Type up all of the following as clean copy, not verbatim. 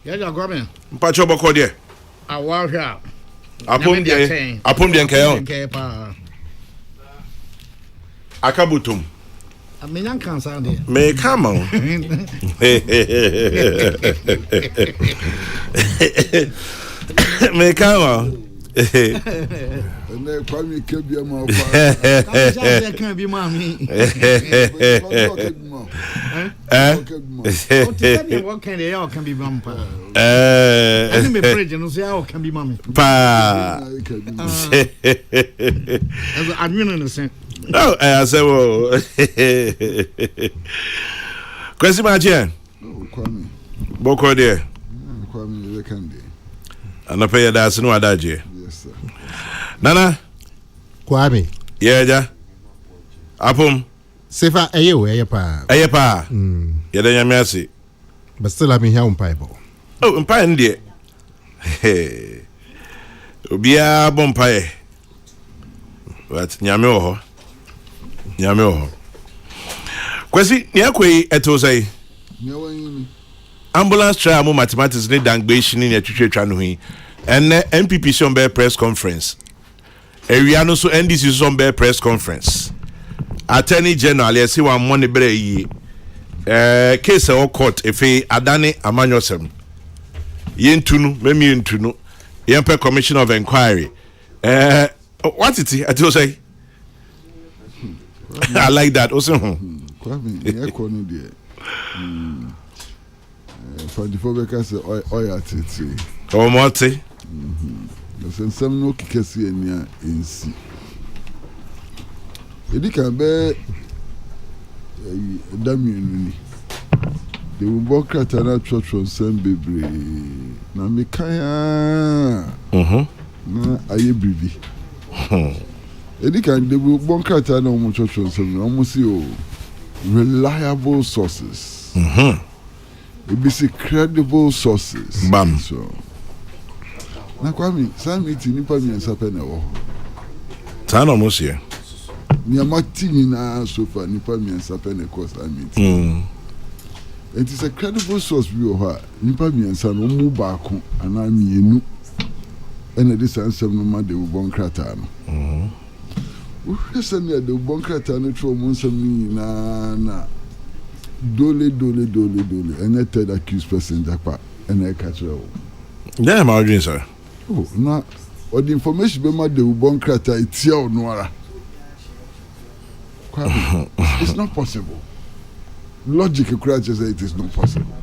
Yeah, you're coming. Mpacho boko there. I walk out. Apom de nkayo. Akabutum. I mean, I can't sound it. Me come on. Me come on. And then Kwame can be a more. Can't be mommy. What can they all can be vampire? I think my bridge and say, how can be mommy? Pa. I'm in the same. Oh, I said, well, question, my dear. Kwame. Boko there. Kwame, the candy. And I pay that's no other. Yes, sir. Nana. Kwame. Yeah, ja. Apom. Sefa, pa. Yeah, then you mercy. But still, I'm here on Bible. Oh, in pie, dear. Hey. Obia bompire. But Nyamo. Kwesi, Nyakwe, etosai. Ambulance trial, mathematics, need dangbation in your channel. And MPP on bear press conference. Ariano so NDC on bear press conference. Attorney General, I see one money bray. Case or court, if Adani Amanyosem. Yentunu, Memi Yentunu, Yempe Commission of Inquiry. What it is, I tell say. I like that also. Kwame, yeah, corner there. For the because oil tete. Oh, Monty. There's some no kikesi in sea. It can be Damien. They will walk at an church from San Baby. Namikaya. Aye, baby. It can they will walk at an church from some almost reliable sources. It be credible sources. Bam. So. Na Kwame, some meeting nipa mi ensape na wo. Tan almost here. Ni amatini na sofa nipa mi ensape na course I meeting. It is a credible source view of nipa mi ensa no mu baako ana mienu. And this answer no ma de ubon krata no. We say na de ubon krata no tro mo nsam ni na dole and a third accused person japa and a catcher. Yeah, my dream, sir. Oh, now, what the information be made the ubon krata itia onwara. It's not possible. Logic crutches say it is not possible.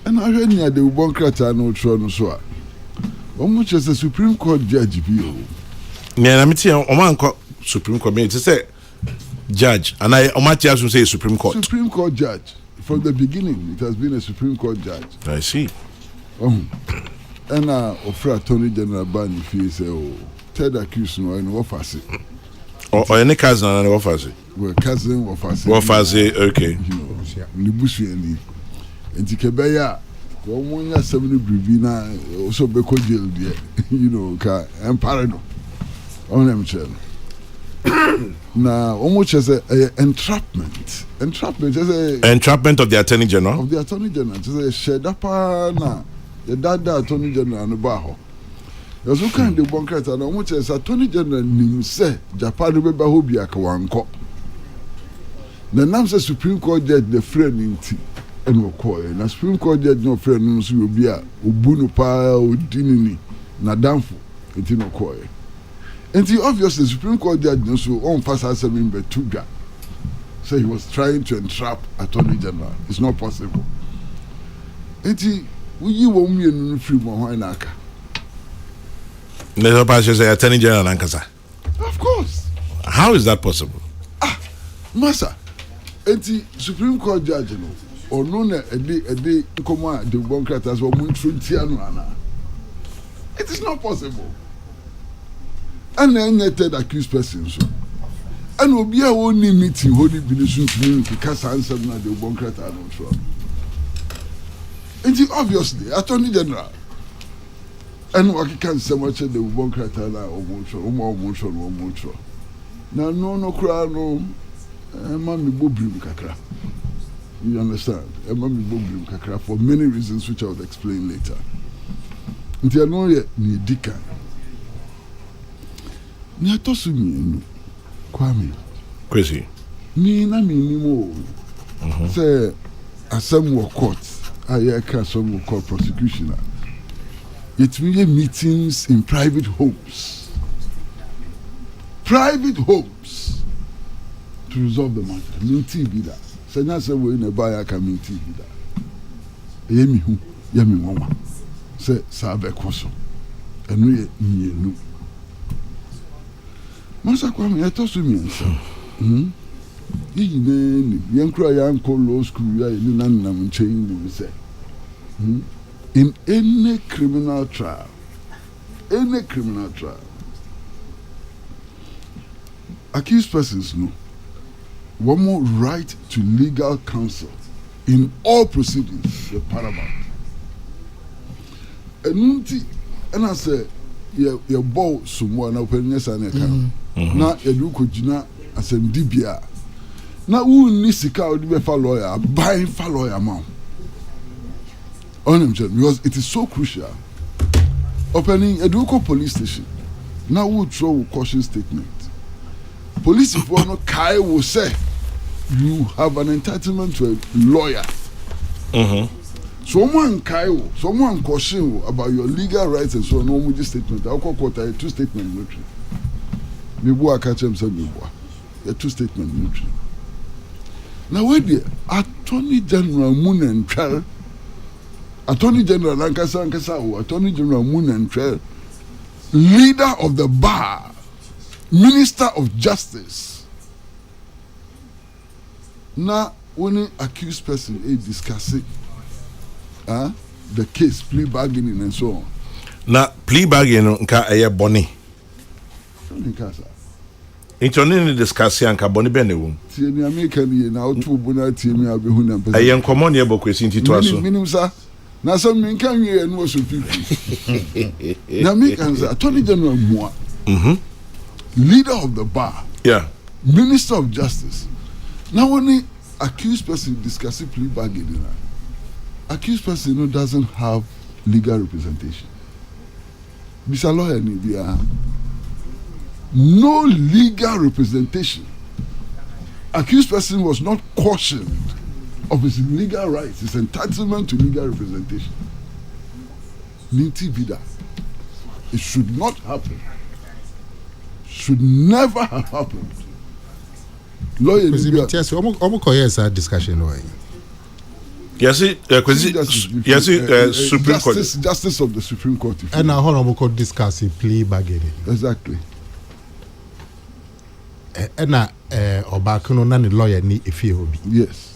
And I heard near the ubon krata no tron so. How much as a Supreme Court judge be? Yeah, I'm telling you, Oman Supreme Court. Me to say judge, and I Omatias will say Supreme Court. Supreme Court judge. From the beginning, it has been a Supreme Court judge. I see. And offer Attorney General Ban if he say, oh, third accused no and offers it. Or any cousin and offers it. Well, cousin offers it. Offers it, okay. You know, Nibushi and Tikebeya, one year 70 bribina, also Beko jail, you know, and parano on them channel. Now, almost as a entrapment. Entrapment as a entrapment of the Attorney General. Of the Attorney General. Just a shed up na the dada Attorney General and the Baho. There's no kind of bunker and almost as Attorney General nim say Japan be Bahobia Kawanko. The name says Supreme Court judge the friend in tea and Okoy. Na Supreme Court judge no friend no so be a Ubunu pa Udinini na Danfo in Okoy. And the obviously Supreme Court judge no so on fast answer him Betuga. So he was trying to entrap Attorney General. It's not possible. And he you won't be in free Mohanaka. Never pass say Attorney General Ankasa. Of course. How is that possible? Massa. And the Supreme Court judge no or no a day come on the bunker as well it is not possible. And then third accused person so. And will be a only meeting holy benediction to cast answer na the bunker at no trouble. And obviously Attorney General and what can say much the bunker at or motion. Now no cry no man me bobrim kakra. You understand? For many reasons which I will explain later. Nti ano ye ni dika. Ni atosu mi Kwame. Crazy. Me na me ni mo. Say asem court. I can some court prosecution. It really meetings in private homes. Private homes to resolve the matter. Minti be that. Say na say we na buy aka minti be that. Yemi hu, yemi mama. Say sabe koso. Enu ye mienu. Masa kwa me etosu mi ansa. Yi ne yankura yanko law school ya ni nanam nchen ni say. In any criminal trial, accused persons know one more right to legal counsel in all proceedings, the paramount. And I say, your bow someone open yes and account. Now, you do could you as a DBA. Now, who needs to call the lawyer, buying for lawyer amount? On him, because it is so crucial. Opening Educo police station. Now we throw a caution statement. Police if one Kai will say you have an entitlement to a lawyer. Someone Kai, someone caution about your legal rights and so on. No with this statement. I'll call quote a 2 statement military. Maybe I catch him say a 2 statement military. Now where the Attorney General Moon and Trial. Attorney General Lankasa, Attorney General Moon and Trail, leader of the bar, Minister of Justice. Now, when an accused person is discussing the case, plea bargaining and so on. Now, plea bargaining nka eye boni. It's only discussing nka boni bene wum. Tieni American ye na otu buna tieni abehu na mpesa. Aye nkomo ne bokwesi ntitu aso. Minim sa. Na some men can hear and was so Now, me can say, Attorney General Moa, leader of the bar, Minister of Justice. Now, when the accused person discussing plea bargaining, accused person who doesn't have legal representation. Mr. Lawyer, no legal representation. Accused person was not cautioned of his legal rights, his entitlement to legal representation. Ninti Vida. It should not happen. Should never have happened. Lawyer, discussion. Supreme Court. Justice of the Supreme Court. And now, how could discuss plea bargaining? Exactly. And now, Obakuno nani lawyer ni ifi. Yes.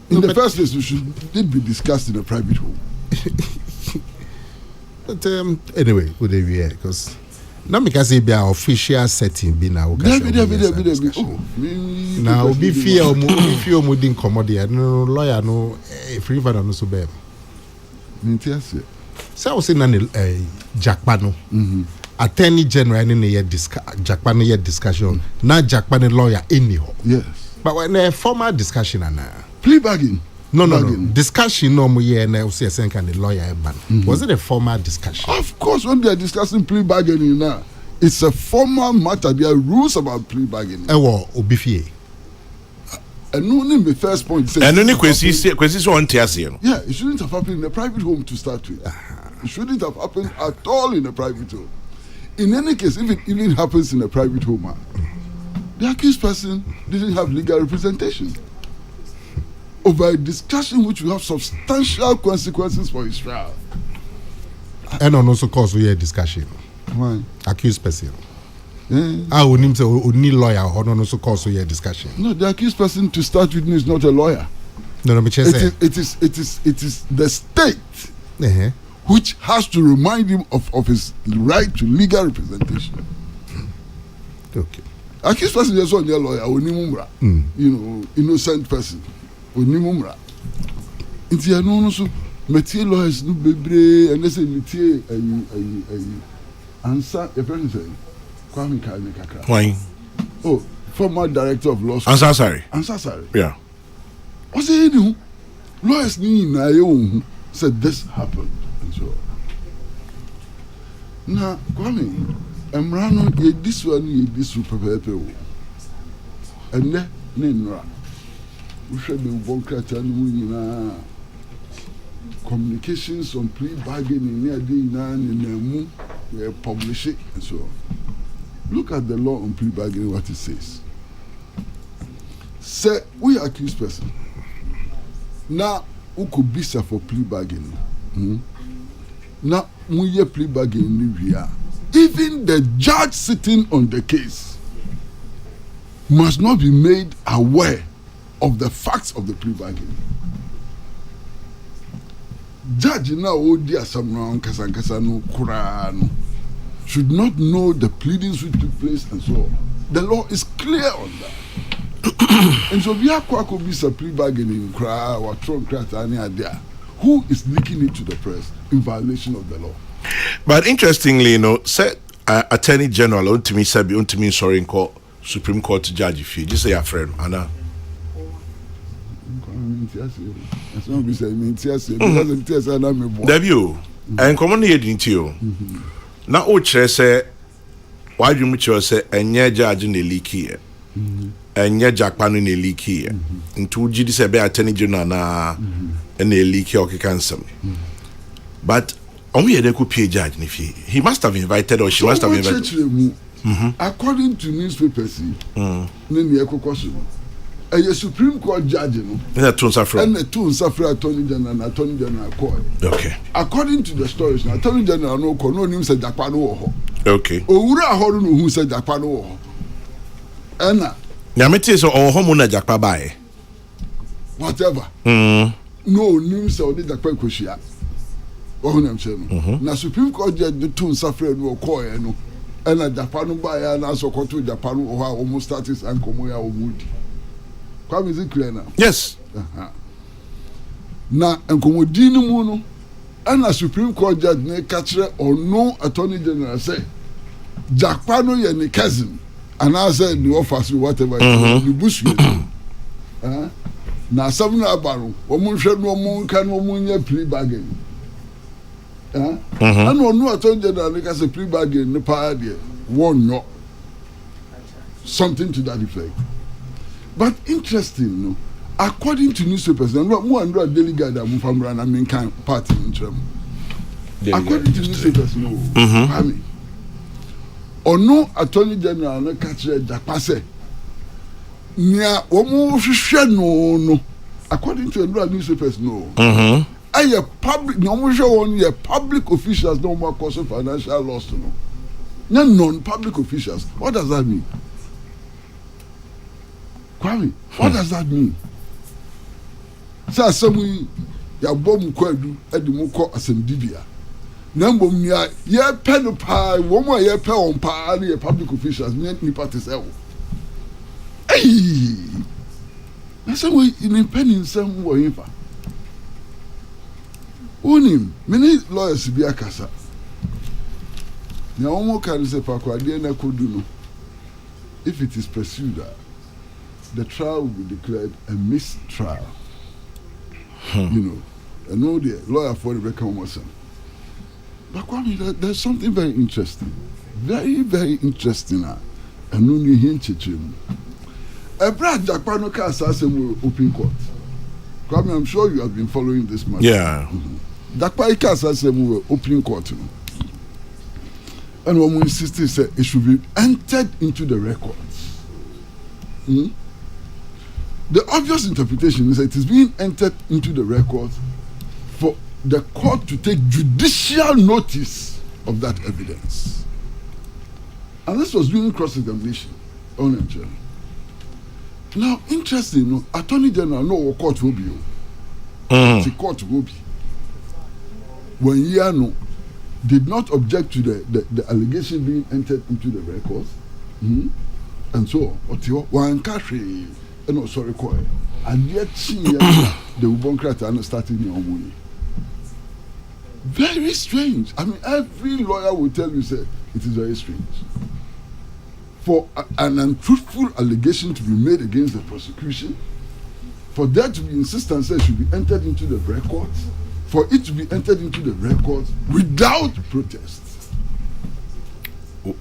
In the first place, we should be discussed in a private home. But anyway, would they be because now because it be an official setting be now. Now be fear mo din commodity no lawyer no free van no so be. Nintiase. So I was saying Jakpano. Attorney General in the Jakpano yet discussion. Now Jakpano lawyer anyhow. Yes. But when a formal discussion plea bargain. No. Discussion no more and the lawyer ban. Was it a formal discussion? Of course, when they are discussing plea bargaining now, it's a formal matter. There are rules about plea bargaining. Obifie. And no the first point. And only question on Tiasio. Yeah, it shouldn't have happened in a private home to start with. It shouldn't have happened at all in a private home. In any case, if it even happens in a private home, the accused person didn't have legal representation over a discussion which will have substantial consequences for his trial. And also cause we a discussion. Why? Accused person. I would name only lawyer or not also cause we a discussion. No, the accused person to start with is not a lawyer. No, it is the state which has to remind him of his right to legal representation. Okay. Accused person is not a lawyer, innocent person. Onimumra. Inti ano so metie lawyers no bebre and say metie answer the person say Kwame Kakra. Why? Oh, former director of law school. Answer sorry. Answer sorry. Yeah. I say, you know, lawyers need na said this happened and so. Now, Kwame, Emrano, this one, this super and then, Nenra, we should be one communications on plea bargaining near the in the publish it and so on. Look at the law on plea bargaining, what it says. Say, we accuse person. Now, who could be for plea bargaining? Now, we plea bargaining. Even the judge sitting on the case must not be made aware of the facts of the plea bargaining. Judge now, oh dear, some should not know the pleadings which took place and so on. The law is clear on that. And so we are quite a plea bargaining or Trump there. Who is leaking it to the press in violation of the law? But interestingly, said Attorney General to me sorry in court, Supreme Court judge if you just say a friend, Anna. Debut and commonly you. Now, Oche say, why do you say, and your judge in the leak here? And your Japan in the leak here. Into GDC Attorney General and the leak here, cancel. But only a could pay judge if he must have invited or she must have invited. According to newspapers, a Supreme Court judge, and the two Safra Attorney General and Attorney General Court. Okay. According to the stories, Attorney General no name said Japano. Okay. Owura Horun who said Japano. Anna. Namitis or Homuna Japabai. Whatever. No name said the Japan. Na Supreme Court judge the two Safra no Coy no. And a Japano by and also go to Japan or almost status and Komoya or Moody. Is it clear now? Yes. Now, and Comodino Mono, and a Supreme Court judge, ne catcher or no Attorney General say, Jack Pano, your cousin, and I said, the office, whatever, the bush. Now, some Nabaru, woman shed no moon can no moon plea bargain. And no Attorney General, like as a plea bargain, the party, one no. Something to that effect. But interesting, according to newspapers, and what more and more delegate that move from Rana Minkan party in Trem. According to newspapers, or no Attorney General no catch Japase. Nia no. According to the newspapers, no. A public, no show on your public officials no more cause of financial loss, no. Non-public officials. What does that mean? Kwame, what does that mean? Say some ya bom kwadu edimoko asendibia. Nambom nia ye pen pa womo ye pe on pa na public officials ni party say. Hey! Na some we in pen in some wo yifa. Unim, many lawyers bi akasa. Na womo kan say pa kwade na kodu no. If it is pursued, the trial will be declared a mistrial. And no the lawyer for the reclamation. But Kwame, there's something very interesting. Very, very interesting. And no new hint. A brad Japano cast as a open court. Kwame, I'm sure you have been following this matter. Yeah. Jakpa cast as a open court. And one insisted said it should be entered into the records. The obvious interpretation is that it is being entered into the records for the court to take judicial notice of that evidence. And this was during cross-examination on him. Now, interesting, Attorney General no court will be. The court will be. When Yano did not object to the allegation being entered into the records, and so on, one country. No, sorry, and yet the Ubonkrat are not starting their own money. Very strange. I mean, every lawyer will tell you, say, it is very strange. For an untruthful allegation to be made against the prosecution, for there to be insistence that it should be entered into the records, for it to be entered into the records without protest.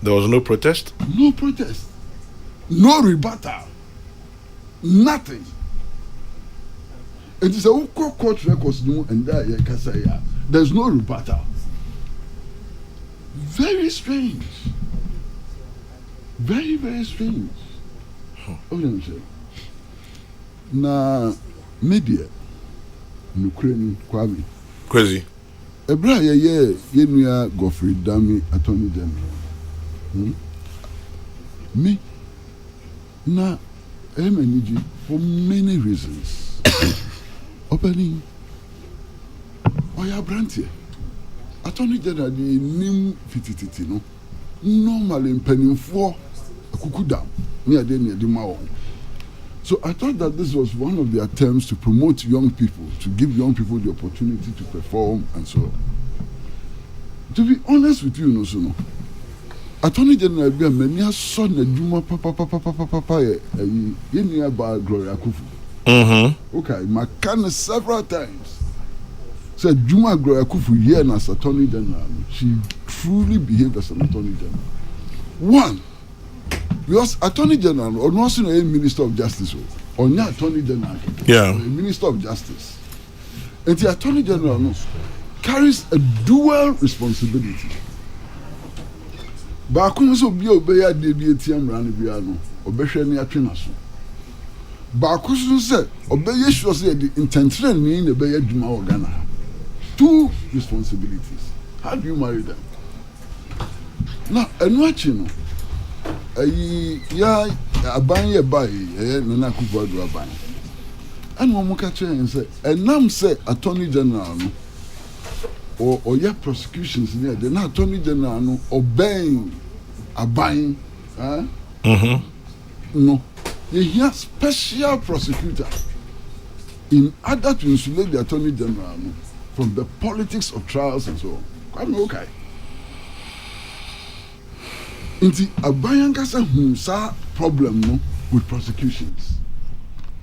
There was no protest? No protest. No rebuttal. Nothing. It is a court records and there's no rebuttal. Very strange. Very, very strange. Na media Ukraine Kwame Crazy. Ebra ye nua Godfrey Dami Attorney General. Me na emeniji for many reasons. Opening Oya Brantie Attorney General di nim fitititi no normally mpanimfo akukudam ni ade ni ade ma won. So I thought that this was one of the attempts to promote young people, to give young people the opportunity to perform and so on. To be honest with you, no. Attorney General be many son na djuma papa ye nearby Gloria Kufu. Okay, my can several times. Said Juma Gloria Kufu here as Attorney General. She truly behaved as an Attorney General. One, because Attorney General or not a Minister of Justice or not Attorney General, yeah, a Minister of Justice, and the Attorney General carries a dual responsibility. Baako so bi obeya de bi etiam ran bia no obehwe ne atwena so. Baako so say obeye sure say the intention ni na beya dwuma o Ghana. Two responsibilities. How do you marry them? Now, enwachi no ya abanye bai Nana Akufo-Addo abanye. And one muka chen say enam say Attorney General no or your prosecutions near the Attorney General no obeying abanye no you hear special prosecutor in order to insulate the Attorney General no, from the politics of trials and so on. Quite okay. Inti abayangasa hunsa problem no with prosecutions,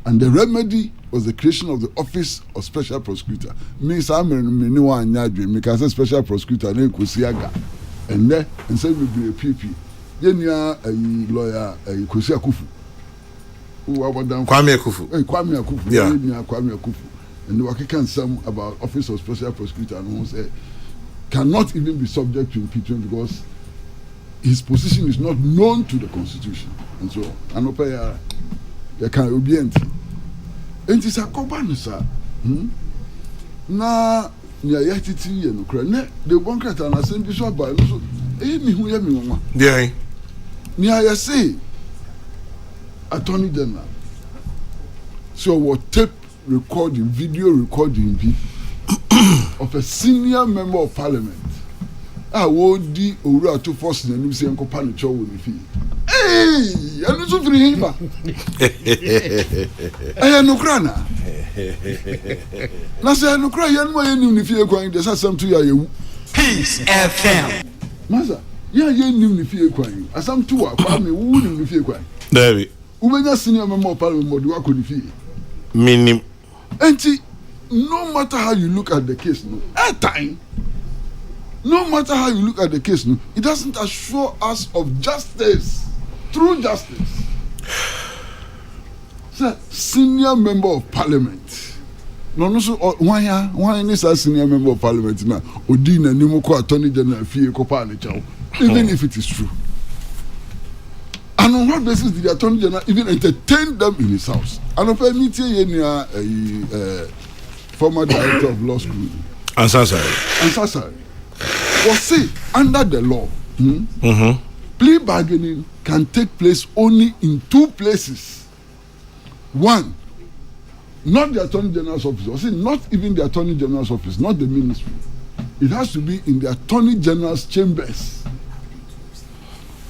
and the remedy was the creation of the office of special prosecutor. Me Samuel me ni wa anyadwe me ka say special prosecutor na Kosi and there and say we be a PP. Yenia a lawyer Kosi Akufu. Kwame Akufu. Kwame Akufu. Yeah. Kwame Akufu. And we can some about office of special prosecutor and who say cannot even be subject to impeachment because his position is not known to the Constitution and so on. And open ya can obedient. And it's a kobanisa. Na nya yatiti ye no kra ne the one krata na send this by no so me hu ya me nwa. Yeah. Nya ya say Attorney General. So what tape recording, video recording of a senior member of parliament. I would di owura to force na nim say enkopa no cho wo ni fi. Hey, anu so free him ba. Eh no kra na. Na say no kra yan mo yan nim ni fi ekwan de asam to ya yewu. Peace FM. Masa, ya yan nim ni fi ekwan. Asam to wa kwa me wu nim ni fi ekwan. David. Ubenya senior member of parliament mo de wa ko ni fi. Minim. Enti no matter how you look at the case no, at time no matter how you look at the case, no, it doesn't assure us of justice, true justice. So, senior member of parliament. No, so why is a senior member of parliament now? Odina Nimoko Attorney General Fie Kopani Chow, even if it is true. And on what basis did the Attorney General even entertain them in his house? And of a meeting, former director of law school, Ansasari. Was say under the law, plea bargaining can take place only in two places. One, not the Attorney General's office, or say not even the Attorney General's office, not the ministry. It has to be in the Attorney General's chambers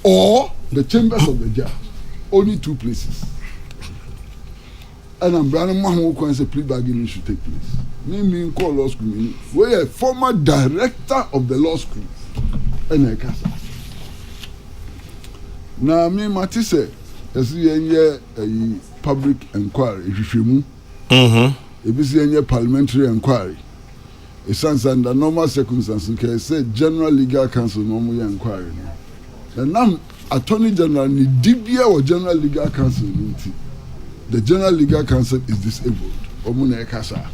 or the chambers of the judge. Only two places. And I'm Brandon Mahmoud say plea bargaining should take place. Me call law school. We're a former director of the law school. And I casa. Now me Matisse, as a public inquiry, if you Ebi si enye parliamentary inquiry. It stands under normal circumstances. Okay, say General Legal Council no more inquiry. And now Attorney General ni DBA or General Legal Council. The General Legal Council is disabled. Omuna ekasa.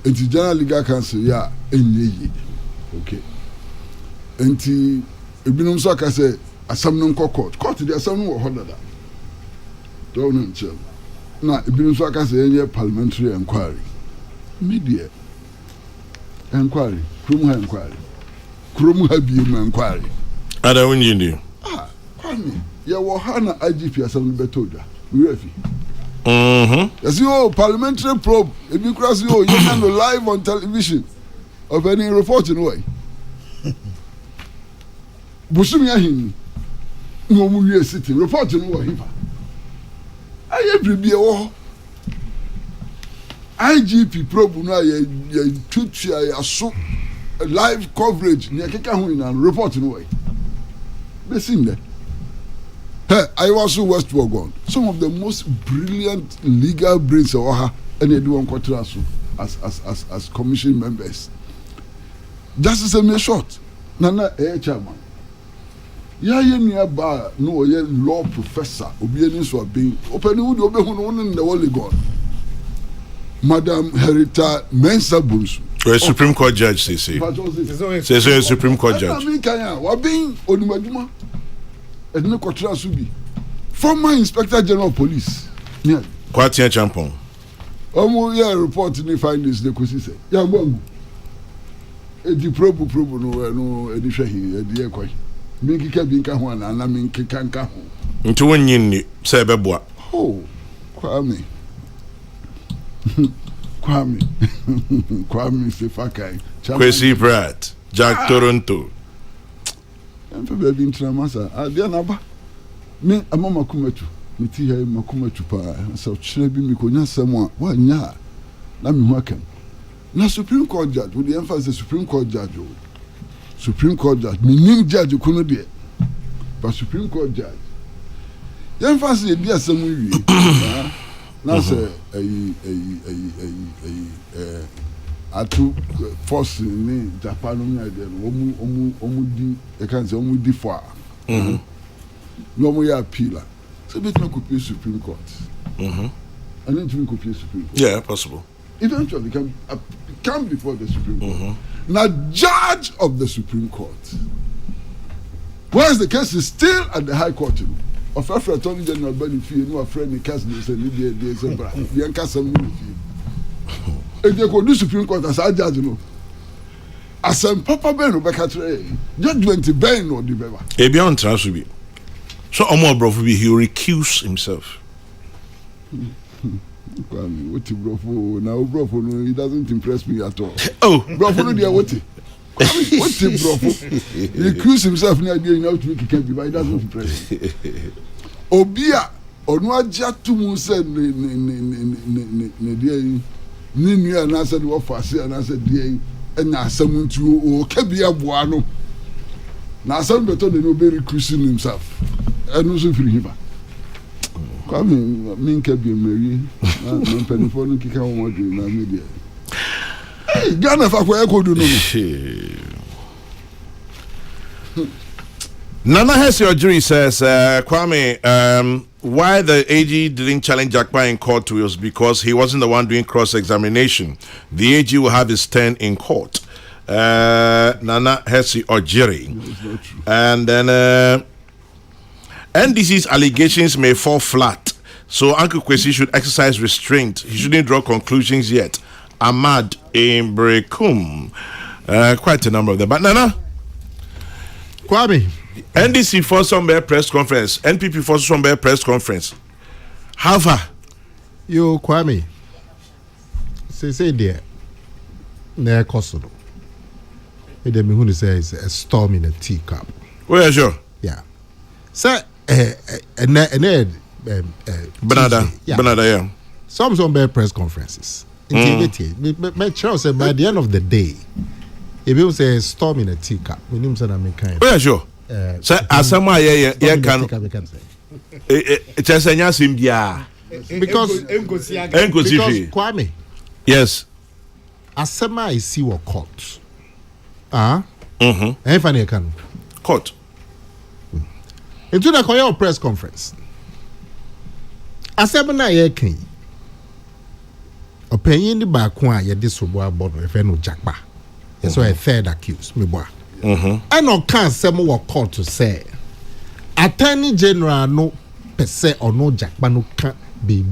Enti General Legal Council ya enye. Okay. Enti ebinom so aka say asam no court. Court the asam no ho dada. Don't know chill. Na ebinom so aka say enye parliamentary inquiry. Media inquiry. Krum inquiry. Krum ha inquiry. Ada wunji ndi. Kwani ya wohana IGP asam no betoda. We refi. Yes, parliamentary probe. If you cross you can live on television of any reporting way. Busumi ahin. No mu city reporting way. Aye bribi wo. IGP probe no ye tutu ya so live coverage ni akeka hu na reporting way. Listen there. Hey, I was West Wagon. Some of the most brilliant legal brains of Oha and they do on Kotrasu as commission members. Justice a short. Nana chairman. Ya nearby no ye law professor obiani so being open wood obehun in the Holy God. Madam Herita Mensa Bunsu. A Supreme Court judge say. Say Supreme Court judge. Wa being onimaduma. Edna Kotra Subi, former Inspector General of Police. Yeah. Kwatia Champon. Yeah, reporting the findings the Kusi. Yeah, bon. The probe no edition here, dear Quay. Minky Kabinka one and I mean Kikanka. Into one yin, Sababwa. Oh, Kwame. Kwame Sefakai. Kwesi Pratt, Jack Toronto. I'm very intramasa. Dear Naba, me a mama kumetu. Me tea makumetu pa. So chrebi me konya someone. Why nya? Na me wakem. Na Supreme Court judge with the emphasis Supreme Court judge. Supreme Court judge. Me nim judge kuno de. But Supreme Court judge. The emphasis dey some we. Na say atu force ni Japan no ya omu di e kan say omu di for no mo ya appeal so bet me copy Supreme Court and then to copy Supreme Court. Yeah, possible. Eventually come before the Supreme Court. Now judge of the Supreme Court, whereas the case is still at the High Court of Afro Attorney General Benefit no a friend in case they say the example the enkasa mu if they could do Supreme Court as a judge, no. As a Papa Ben or Becatre, judgment Ben or the Beba. A beyond transfer. So, Omar Brofo, he will recuse himself. What Brofo? Now, Brofo, he doesn't impress me at all. Oh, Brofo, no, dear, what? What's Brofo? He accused himself near being out to make it can be, but he doesn't impress me. Obia, or no, Jatu Musa, ni nua na said wo fase na said dey na asam ntu o kabia boa no na asam beto de no be recruiting himself enu so firi hiba kwa me kabia meri na penifo no kika wo modu na media Ghana fa kwa ekodu no Nana Hesse Ojiri says, Kwame, why the AG didn't challenge Jakpa in court was because he wasn't the one doing cross-examination. The AG will have his turn in court. Nana Hesse Ojiri. And then NDC's allegations may fall flat. So Uncle Kwesi should exercise restraint. He shouldn't draw conclusions yet. Ahmad Imbrekum. Quite a number of them. But Nana? Kwame. NDC for some press conference, NPP for some press conference. How far? You Kwame. Say there. Na kosodo. E dem who say is a storm in a teacup. Oh yeah, sure. Yeah. Say Bernada, yeah. Some press conferences. Make sure say by the end of the day, if you say a storm in a teacup, we need to make kind. Oh yeah, sure. So asama ye can. It's a nyasi mbia. because Kwame, yes. asema is see what court. And funny can Court. into the Korea press conference. Asema na ye kan. Opinion the back one ye disobo abono if no jakpa. Yes, so a third accused me boy. I no can say more court to say. Attorney General no per se or no jakpa no can be